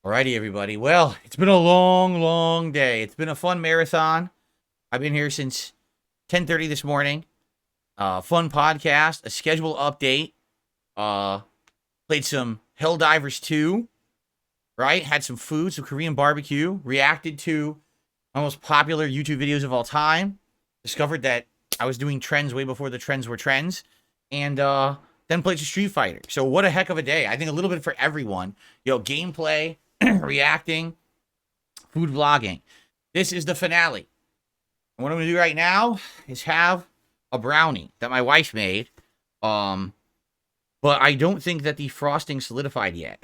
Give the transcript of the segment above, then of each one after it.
Alrighty, everybody. Well, it's been a long, long day. It's been a fun marathon. I've been here since 10:30 this morning. Fun podcast, a schedule update. Uh, Played some Helldivers 2, right? Had some food, some Korean barbecue. Reacted to my most popular YouTube videos of all time. Discovered that I was doing trends way before the trends were trends. And then played some Street Fighter. So what a heck of a day. I think a little bit for everyone. Gameplay, reacting, food vlogging. This is the finale. And what I'm going to do right now is have a brownie that my wife made. But I don't think that the frosting solidified yet.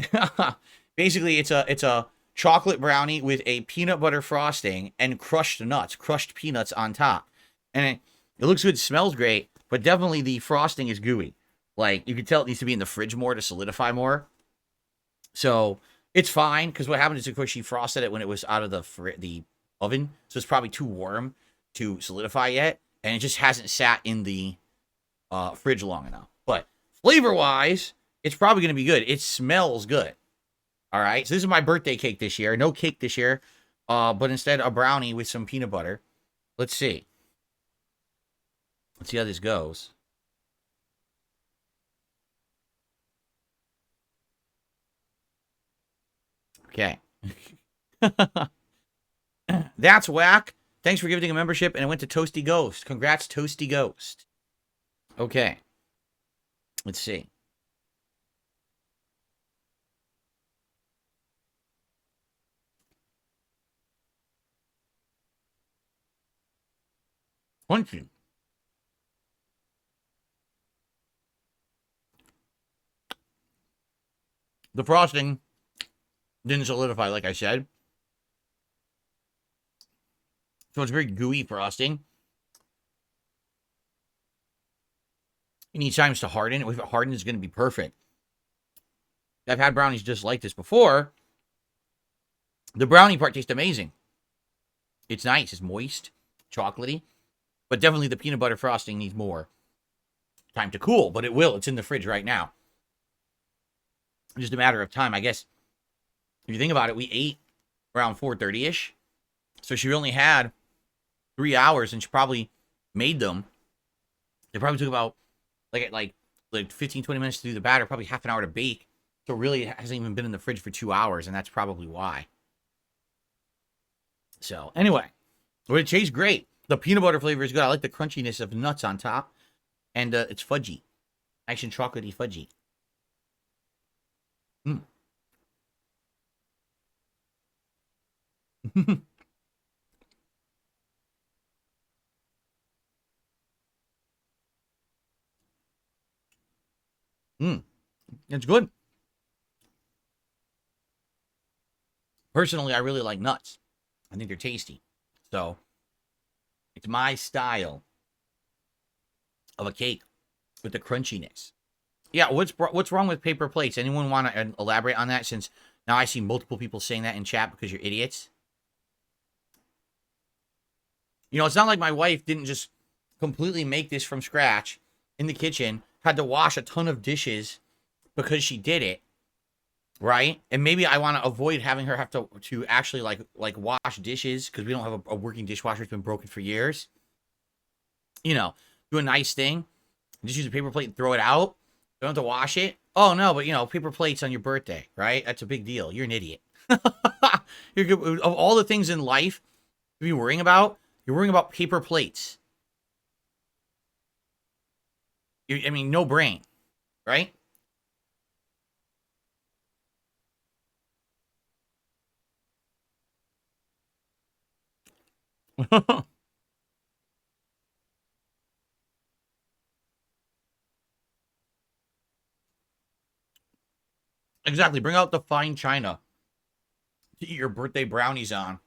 Basically, it's a chocolate brownie with a peanut butter frosting and crushed nuts, crushed peanuts on top. And it looks good, smells great, but definitely the frosting is gooey. Like, you can tell it needs to be in the fridge more to solidify more. So it's fine, because what happened is, of course, she frosted it when it was out of the oven, so it's probably too warm to solidify yet, and it just hasn't sat in the fridge long enough. But flavor-wise, it's probably going to be good. It smells good. All right, so this is my birthday cake this year. No cake this year, but instead a brownie with some peanut butter. Let's see. Let's see how this goes. Okay. That's whack. Thanks for giving a membership, and it went to Toasty Ghost. Congrats, Toasty Ghost. Okay. Let's see. Punchy. The frosting didn't solidify, like I said. So it's very gooey frosting. It needs times to harden. If it hardens, it's going to be perfect. I've had brownies just like this before. The brownie part tastes amazing. It's nice. It's moist, chocolatey. But definitely the peanut butter frosting needs more time to cool. But it will. It's in the fridge right now. It's just a matter of time. I guess if you think about it, we ate around 4:30-ish. So she only had 3 hours, and she probably made them. It probably took about like 15, 20 minutes to do the batter, probably half an hour to bake. So really, it hasn't even been in the fridge for 2 hours, and that's probably why. So anyway, but it tastes great. The peanut butter flavor is good. I like the crunchiness of nuts on top, and it's fudgy, nice and chocolatey fudgy. Mm. Mm. It's good. Personally, I really like nuts. I think they're tasty. So it's my style of a cake with the crunchiness. Yeah, what's wrong with paper plates? Anyone want to elaborate on that? Since now I see multiple people saying that in chat because you're idiots. It's not like my wife didn't just completely make this from scratch in the kitchen, had to wash a ton of dishes because she did it, right? And maybe I want to avoid having her have to actually like wash dishes because we don't have a working dishwasher. It's been broken for years. Do a nice thing. Just use a paper plate and throw it out. Don't have to wash it. Oh no, but paper plates on your birthday, right? That's a big deal. You're an idiot. Of all the things in life to be worrying about, you're worrying about paper plates. No brain, right? Exactly. Bring out the fine china to eat your birthday brownies on.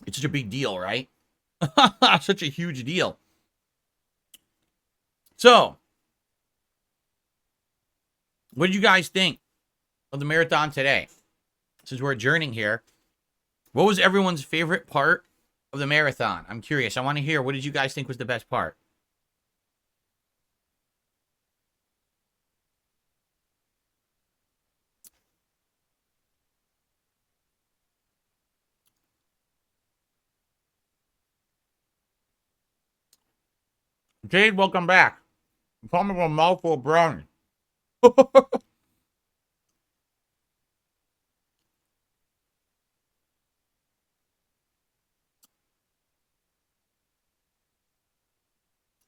It's such a big deal, right? Such a huge deal. So, what did you guys think of the marathon today? Since we're adjourning here, what was everyone's favorite part of the marathon? I'm curious. I want to hear, what did you guys think was the best part? Jade, welcome back. You call me with a mouthful of brownie.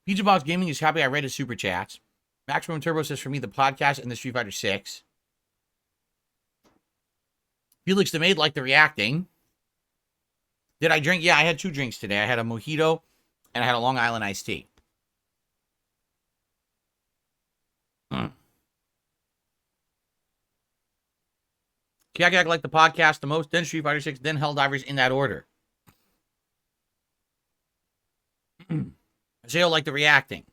Pizza Box Gaming is happy I read his super chats. Maximum Turbo says for me the podcast and the Street Fighter 6. Felix the Maid liked the reacting. Did I drink? Yeah, I had 2 drinks today. I had a mojito and I had a Long Island iced tea. Kiak liked the podcast the most, then Street Fighter 6, then Helldivers in that order. Zeo liked the reacting.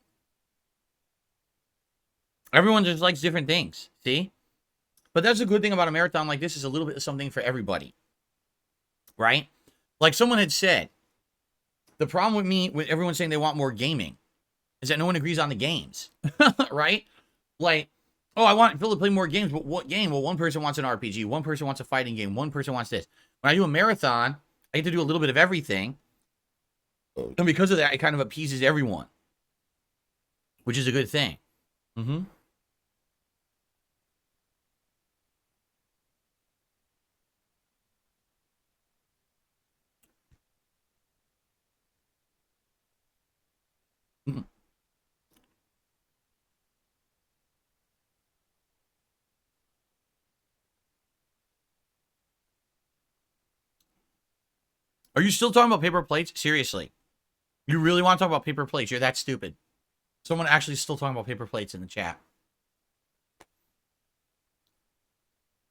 Everyone just likes different things. See? But that's a good thing about a marathon like this is a little bit of something for everybody. Right? Like someone had said, the problem with me, with everyone saying they want more gaming, is that no one agrees on the games. Right? Like, oh, I want Phil to play more games, but what game? Well, one person wants an RPG, one person wants a fighting game, one person wants this. When I do a marathon, I get to do a little bit of everything. And because of that, it kind of appeases everyone, which is a good thing. Mm-hmm. Mm-hmm. Are you still talking about paper plates? Seriously. You really want to talk about paper plates? You're that stupid. Someone actually is still talking about paper plates in the chat.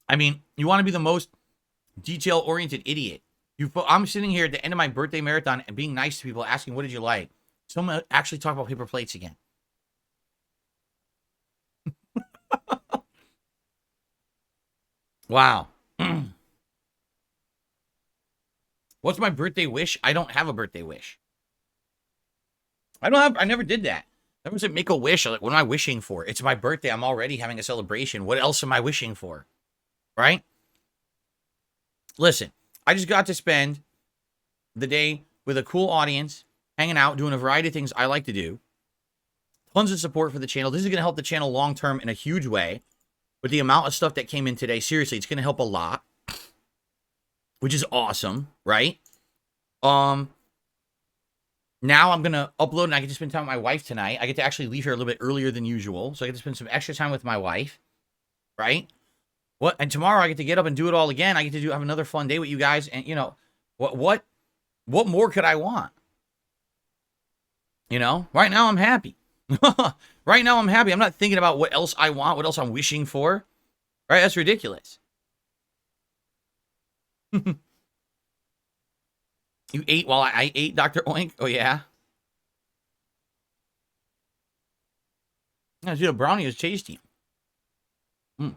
I mean, you want to be the most detail-oriented idiot. I'm sitting here at the end of my birthday marathon and being nice to people, asking, what did you like? Someone actually talk about paper plates again. Wow. What's my birthday wish? I don't have a birthday wish. I never did that. Never said make a wish. Like, what am I wishing for? It's my birthday. I'm already having a celebration. What else am I wishing for? Right? Listen, I just got to spend the day with a cool audience, hanging out, doing a variety of things I like to do. Tons of support for the channel. This is going to help the channel long term in a huge way. With the amount of stuff that came in today, seriously, it's going to help a lot, which is awesome, right? Now I'm going to upload and I get to spend time with my wife tonight. I get to actually leave here a little bit earlier than usual. So I get to spend some extra time with my wife, right? And tomorrow I get to get up and do it all again. I get to have another fun day with you guys. And, you know, what more could I want? You know, right now I'm happy. Right now I'm happy. I'm not thinking about what else I want, what else I'm wishing for. Right? That's ridiculous. You ate while I ate, Dr. Oink? Oh, yeah? Yeah, dude, a brownie is tasty. Mm.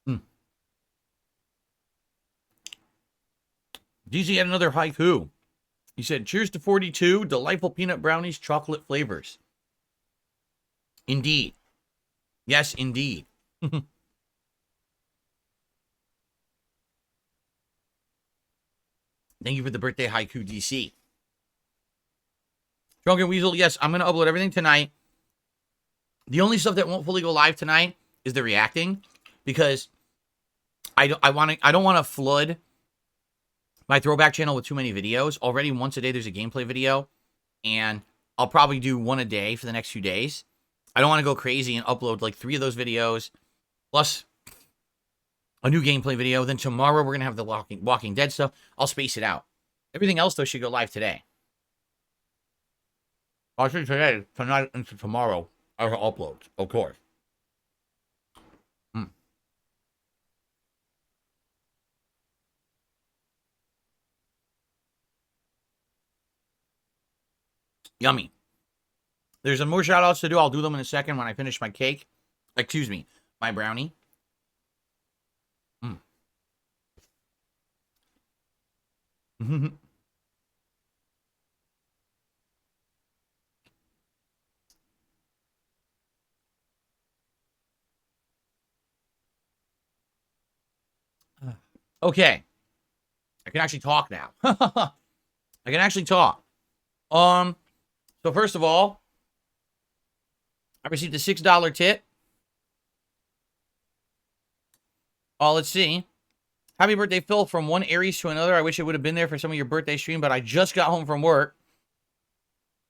Mm. DZ had another haiku. He said, cheers to 42, delightful peanut brownies, chocolate flavors. Indeed. Yes, indeed. Thank you for the birthday haiku, DC. Drunken Weasel, yes, I'm going to upload everything tonight. The only stuff that won't fully go live tonight is the reacting, because I don't want to flood my throwback channel with too many videos. Already once a day there's a gameplay video, and I'll probably do one a day for the next few days. I don't want to go crazy and upload like 3 of those videos, plus a new gameplay video. Then tomorrow we're going to have the Walking Dead stuff. I'll space it out. Everything else, though, should go live today. I think today, tonight, into tomorrow, I will upload, of course. Mm. Yummy. There's some more shout outs to do. I'll do them in a second when I finish my cake. Excuse me, my brownie. Mm. Okay. I can actually talk now. I can actually talk. So first of all, I received a $6 tip. Let's see. Happy birthday, Phil, from one Aries to another. I wish I would have been there for some of your birthday stream, but I just got home from work.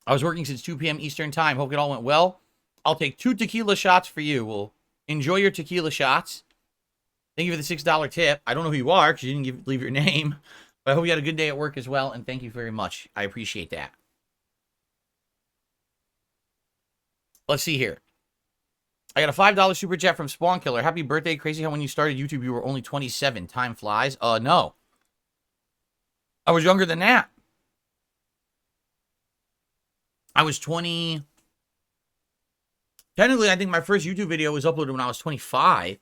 I was working since 2 p.m. Eastern time. Hope it all went well. I'll take 2 tequila shots for you. Well, enjoy your tequila shots. Thank you for the $6 tip. I don't know who you are because you didn't leave your name. But I hope you had a good day at work as well, and thank you very much. I appreciate that. Let's see here. I got a $5 super chat from Spawn Killer. Happy birthday. Crazy how when you started YouTube, you were only 27. Time flies. No. I was younger than that. I was 20. Technically, I think my first YouTube video was uploaded when I was 25.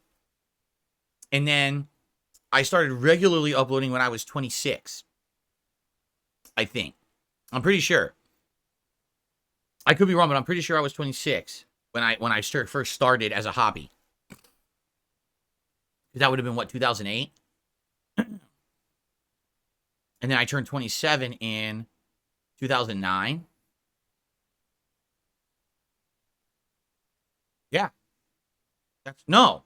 And then I started regularly uploading when I was 26. I think. I'm pretty sure. I could be wrong, but I'm pretty sure I was 26 when I first started as a hobby. That would have been, what, 2008? And then I turned 27 in 2009. Yeah. No.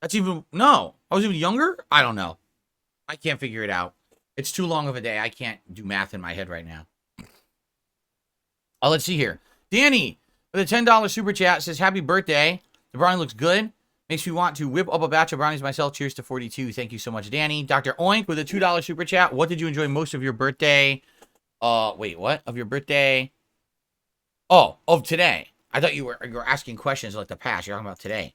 I was even younger? I don't know. I can't figure it out. It's too long of a day. I can't do math in my head right now. Let's see here. Danny, with a $10 super chat, says, happy birthday. The brownie looks good. Makes me want to whip up a batch of brownies myself. Cheers to 42. Thank you so much, Danny. Dr. Oink with a $2 super chat. What did you enjoy most of your birthday? Wait, what? Of your birthday? Oh, of today. I thought you were asking questions like the past. You're talking about today.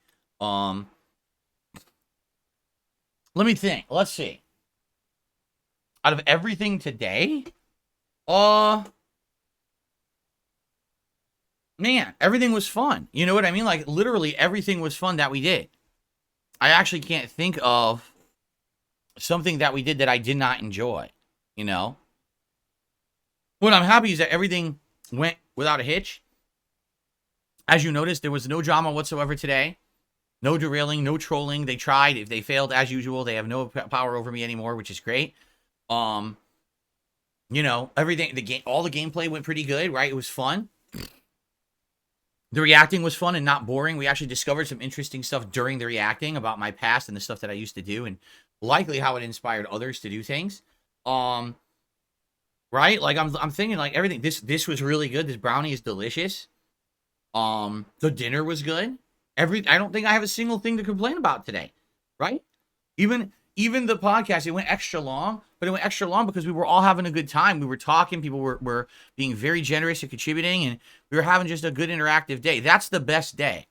Let me think. Let's see. Out of everything today? Man, everything was fun. You know what I mean? Like, literally everything was fun that we did. I actually can't think of something that we did that I did not enjoy, you know? What I'm happy is that everything went without a hitch. As you noticed, there was no drama whatsoever today. No derailing, no trolling. They tried. If they failed, as usual, they have no power over me anymore, which is great. You know, everything, all the gameplay went pretty good, right? It was fun. The reacting was fun and not boring. We actually discovered some interesting stuff during the reacting about my past and the stuff that I used to do and likely how it inspired others to do things. Right? Like I'm thinking like everything. This was really good. This brownie is delicious. The dinner was good. I don't think I have a single thing to complain about today. Right? Even the podcast, it went extra long, but it went extra long because we were all having a good time. We were talking, people were being very generous and contributing, and we were having just a good interactive day. That's the best day.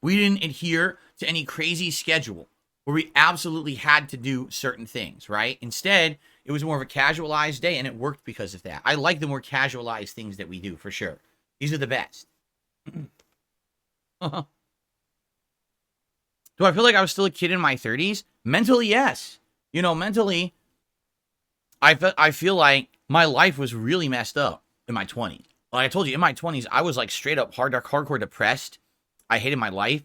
We didn't adhere to any crazy schedule where we absolutely had to do certain things, right? Instead, it was more of a casualized day, and it worked because of that. I like the more casualized things that we do, for sure. These are the best. Do I feel like I was still a kid in my 30s? Mentally, yes. You know, mentally, I feel like my life was really messed up in my 20s. Like I told you, in my 20s, I was like straight up hardcore depressed. I hated my life.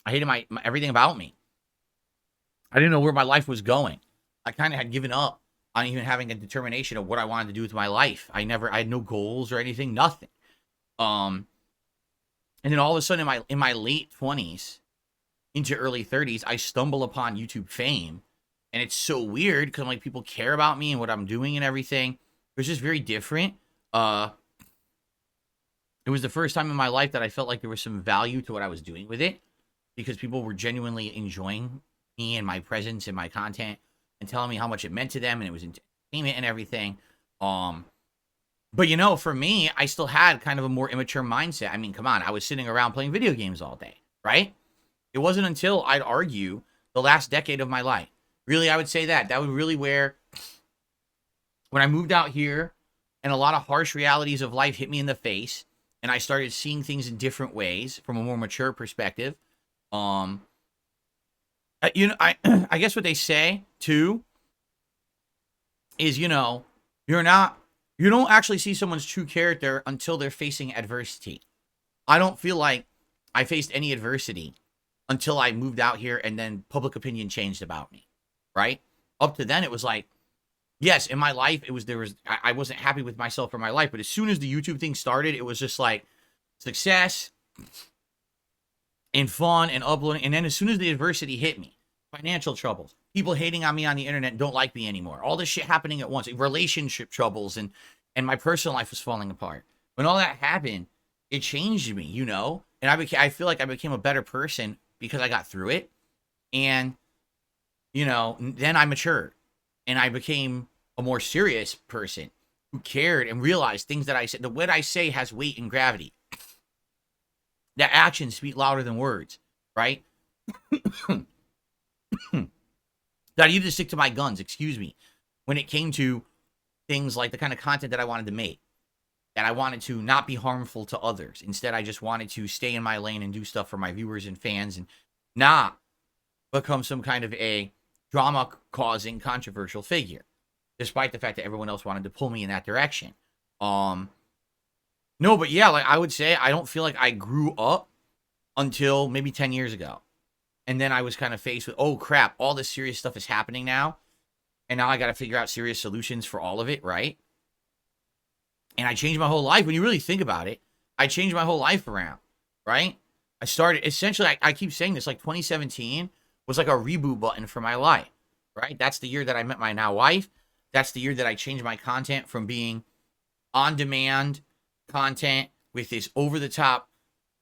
I hated my everything about me. I didn't know where my life was going. I kind of had given up on even having a determination of what I wanted to do with my life. I had no goals or anything, nothing. And then all of a sudden in my late 20s, into early 30s, I stumble upon YouTube fame, and it's so weird because like people care about me and what I'm doing and everything. It was just very different. It was the first time in my life that I felt like there was some value to what I was doing with it because people were genuinely enjoying me and my presence and my content and telling me how much it meant to them, and it was entertainment and everything. But you know, for me, I still had kind of a more immature mindset. I mean, come on, I was sitting around playing video games all day, right? It wasn't until I'd argue the last decade of my life. Really, I would say that was really where, when I moved out here and a lot of harsh realities of life hit me in the face and I started seeing things in different ways from a more mature perspective. You know, I guess what they say too is, you know, you don't actually see someone's true character until they're facing adversity. I don't feel like I faced any adversity until I moved out here and then public opinion changed about me. right? Up to then, it was like, yes, in my life, I wasn't happy with myself for my life, but as soon as the YouTube thing started, it was just like success and fun and uploading. And then as soon as the adversity hit me, financial troubles, people hating on me on the internet don't like me anymore, all this shit happening at once, relationship troubles, and my personal life was falling apart. When all that happened, it changed me, you know? And I feel like I became a better person because I got through it. And, you know, then I matured and I became a more serious person who cared and realized things that I said. What I say has weight and gravity. That actions speak louder than words, right? That I needed to stick to my guns, excuse me, when it came to things like the kind of content that I wanted to make. And I wanted to not be harmful to others. Instead, I just wanted to stay in my lane and do stuff for my viewers and fans and not become some kind of a drama-causing controversial figure, despite the fact that everyone else wanted to pull me in that direction. No, but yeah, like I would say, I don't feel like I grew up until maybe 10 years ago. And then I was kind of faced with, oh crap, all this serious stuff is happening now. And now I got to figure out serious solutions for all of it, right? And I changed my whole life. When you really think about it, I changed my whole life around, right? I started, essentially, I keep saying this, like 2017 was like a reboot button for my life, right? That's the year that I met my now wife. That's the year that I changed my content from being on-demand content with this over-the-top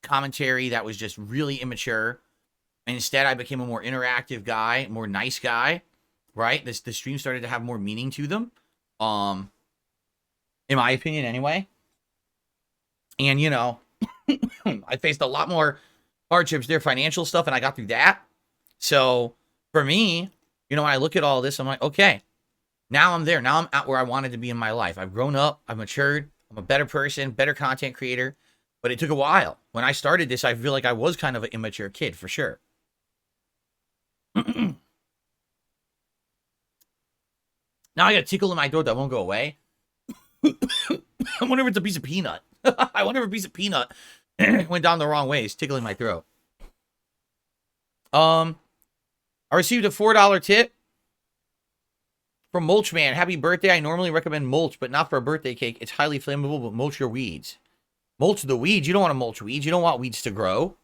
commentary that was just really immature. And instead, I became a more interactive guy, more nice guy, right? The stream started to have more meaning to them. In my opinion, anyway. And, you know, I faced a lot more hardships there, financial stuff, and I got through that. So, for me, you know, when I look at all this, I'm like, okay, now I'm there. Now I'm at where I wanted to be in my life. I've grown up. I've matured. I'm a better person, better content creator. But it took a while. When I started this, I feel like I was kind of an immature kid, for sure. Now I got a tickle in my throat that won't go away. I wonder if it's a piece of peanut. I wonder if a piece of peanut went down the wrong way. It's tickling my throat. I received a $4 tip from Mulchman. Happy birthday. I normally recommend mulch, but not for a birthday cake. It's highly flammable, but mulch your weeds. Mulch the weeds? You don't want to mulch weeds. You don't want weeds to grow.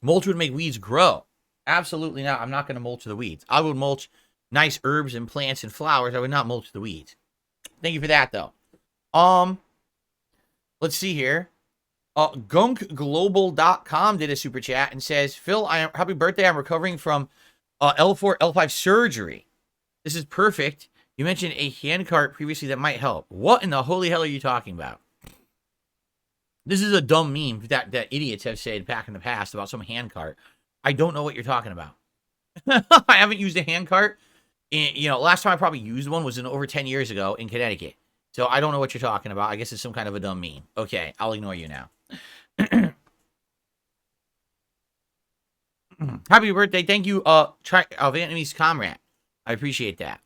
Mulch would make weeds grow. Absolutely not. I'm not going to mulch the weeds. I would mulch nice herbs and plants and flowers. I would not mulch the weeds. Thank you for that, though. Let's see here. Gunkglobal.com did a super chat and says, Phil, happy birthday. I'm recovering from L4, L5 surgery. This is perfect. You mentioned a handcart previously that might help. What in the holy hell are you talking about? This is a dumb meme that idiots have said back in the past about some handcart. I don't know what you're talking about. I haven't used a handcart. You know, last time I probably used one was over 10 years ago in Connecticut. So I don't know what you're talking about. I guess it's some kind of a dumb meme. Okay, I'll ignore you now. Happy birthday. Thank you, Vietnamese comrade. I appreciate that.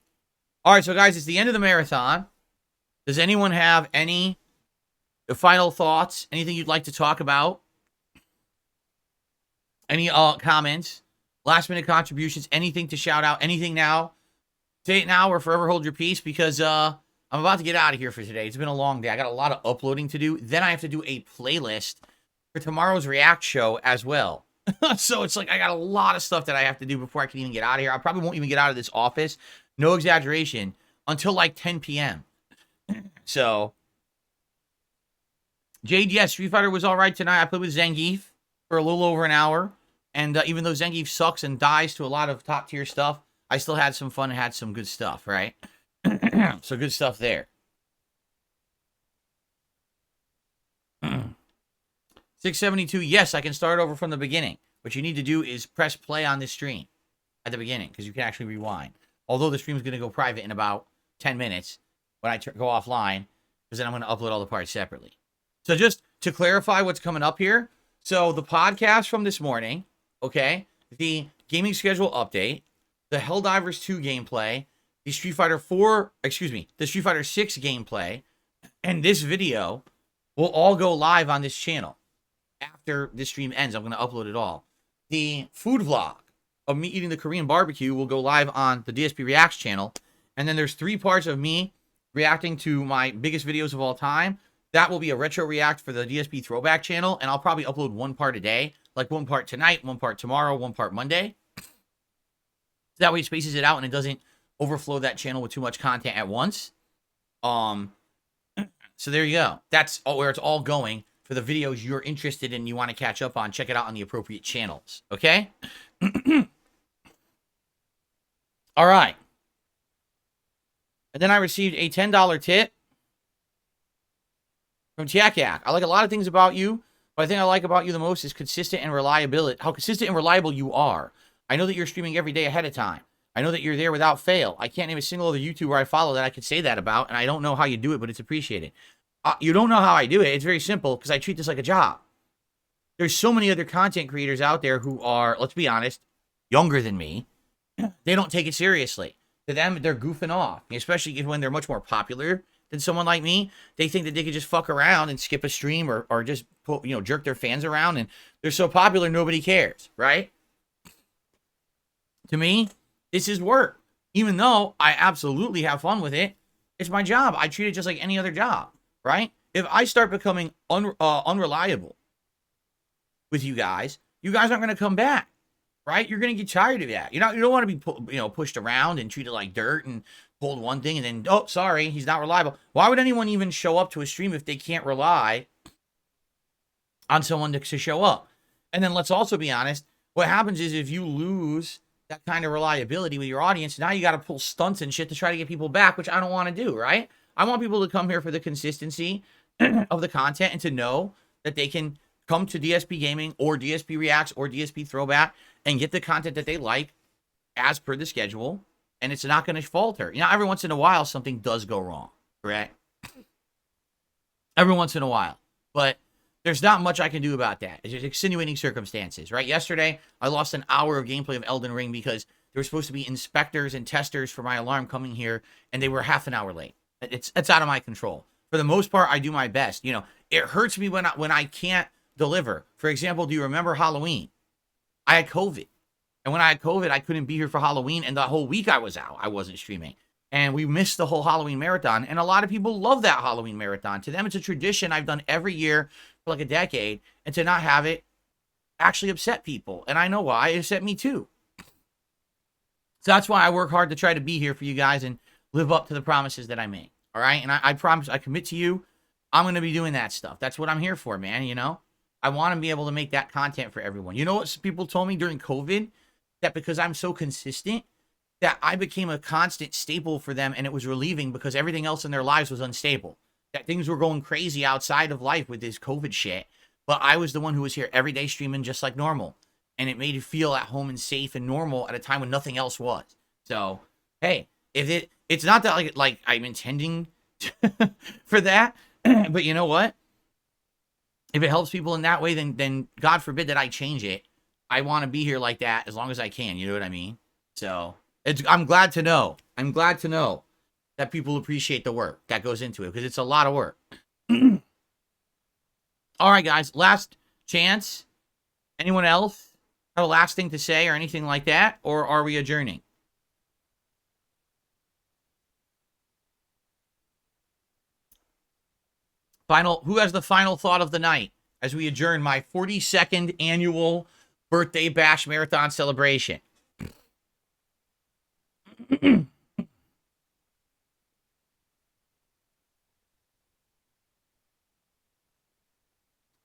All right, so guys, it's the end of the marathon. Does anyone have any final thoughts? Anything you'd like to talk about? Any comments? Last minute contributions? Anything to shout out? Anything now? Say it now or forever hold your peace, because I'm about to get out of here for today. It's been a long day. I got a lot of uploading to do. Then I have to do a playlist for tomorrow's React show as well. So it's like I got a lot of stuff that I have to do before I can even get out of here. I probably won't even get out of this office, no exaggeration, until like 10 p.m. So, Jade, yes, Street Fighter was all right tonight. I played with Zangief for a little over an hour. And even though Zangief sucks and dies to a lot of top tier stuff, I still had some fun and had some good stuff, right? So good stuff there. 672, yes, I can start over from the beginning. What you need to do is press play on this stream at the beginning, because you can actually rewind. Although the stream is going to go private in about 10 minutes when I go offline, because then I'm going to upload all the parts separately. So just to clarify what's coming up here. So the podcast from this morning, okay, the gaming schedule update, the Helldivers 2 gameplay, the Street Fighter 6 gameplay, and this video will all go live on this channel. After this stream ends, I'm going to upload it all. The food vlog of me eating the Korean barbecue will go live on the DSP Reacts channel. And then there's 3 parts of me reacting to my biggest videos of all time. That will be a retro react for the DSP Throwback channel. And I'll probably upload 1 part a day, like 1 part tonight, 1 part tomorrow, 1 part Monday. That way it spaces it out and it doesn't overflow that channel with too much content at once. So there you go. That's where it's all going for the videos you're interested in, you want to catch up on. Check it out on the appropriate channels. Okay? All right. And then I received a $10 tip from Yak Yak. I like a lot of things about you, but I think I like about you the most is consistent and reliability. How consistent and reliable you are. I know that you're streaming every day ahead of time. I know that you're there without fail. I can't name a single other YouTuber I follow that I could say that about, and I don't know how you do it, but it's appreciated. You don't know how I do it. It's very simple because I treat this like a job. There's so many other content creators out there who are, let's be honest, younger than me. They don't take it seriously. To them, they're goofing off, especially when they're much more popular than someone like me. They think that they could just fuck around and skip a stream or just put, jerk their fans around, and they're so popular nobody cares, right? To me, this is work. Even though I absolutely have fun with it, it's my job. I treat it just like any other job, right? If I start becoming unreliable with you guys aren't going to come back, right? You're going to get tired of that. You don't want to be pushed around and treated like dirt and told one thing and then, oh, sorry, he's not reliable. Why would anyone even show up to a stream if they can't rely on someone to show up? And then let's also be honest. What happens is if you lose that kind of reliability with your audience, now you got to pull stunts and shit to try to get people back, which I don't want to do, right? I want people to come here for the consistency of the content and to know that they can come to DSP Gaming or DSP Reacts or DSP Throwback and get the content that they like as per the schedule, and it's not going to falter. Every once in a while, something does go wrong, correct? Every once in a while. But there's not much I can do about that. It's just extenuating circumstances, right? Yesterday, I lost an hour of gameplay of Elden Ring because there were supposed to be inspectors and testers for my alarm coming here, and they were half an hour late. It's out of my control. For the most part, I do my best. It hurts me when I can't deliver. For example, do you remember Halloween? I had COVID. And when I had COVID, I couldn't be here for Halloween, and the whole week I was out. I wasn't streaming. And we missed the whole Halloween marathon, and a lot of people love that Halloween marathon. To them, it's a tradition I've done every year for like a decade, and to not have it actually upset people. And I know why. It upset me too. So that's why I work hard to try to be here for you guys and live up to the promises that I make. All right? And I promise, I commit to you, I'm going to be doing that stuff. That's what I'm here for, man, I want to be able to make that content for everyone. You know what people told me during COVID? That because I'm so consistent, that I became a constant staple for them, and it was relieving because everything else in their lives was unstable. That things were going crazy outside of life with this COVID shit. But I was the one who was here every day streaming just like normal. And it made you feel at home and safe and normal at a time when nothing else was. So, hey, if it's not that like I'm intending for that, but you know what? If it helps people in that way, then God forbid that I change it. I want to be here like that as long as I can. You know what I mean? So I'm glad to know. I'm glad to know that people appreciate the work that goes into it because it's a lot of work. All right, guys. Last chance. Anyone else have a last thing to say or anything like that? Or are we adjourning? Who has the final thought of the night as we adjourn my 42nd annual birthday bash marathon celebration?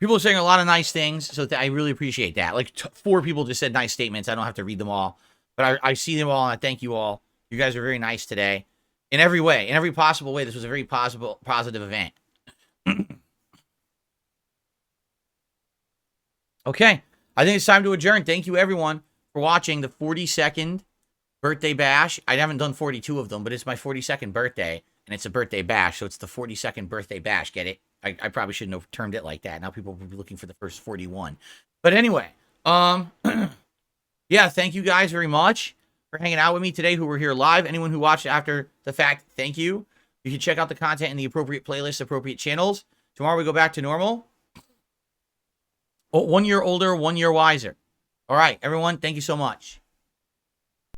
People are saying a lot of nice things, so I really appreciate that. Like 4 people just said nice statements. I don't have to read them all, but I see them all, and I thank you all. You guys are very nice today. In every way, in every possible way, this was a very positive event. Okay, I think it's time to adjourn. Thank you, everyone, for watching the 42nd birthday bash. I haven't done 42 of them, but it's my 42nd birthday, and it's a birthday bash, so it's the 42nd birthday bash. Get it? I probably shouldn't have termed it like that. Now people will be looking for the first 41. But anyway, yeah, thank you guys very much for hanging out with me today who were here live. Anyone who watched after the fact, thank you. You can check out the content in the appropriate playlists, appropriate channels. Tomorrow we go back to normal. 1 year older, 1 year wiser. All right, everyone, thank you so much.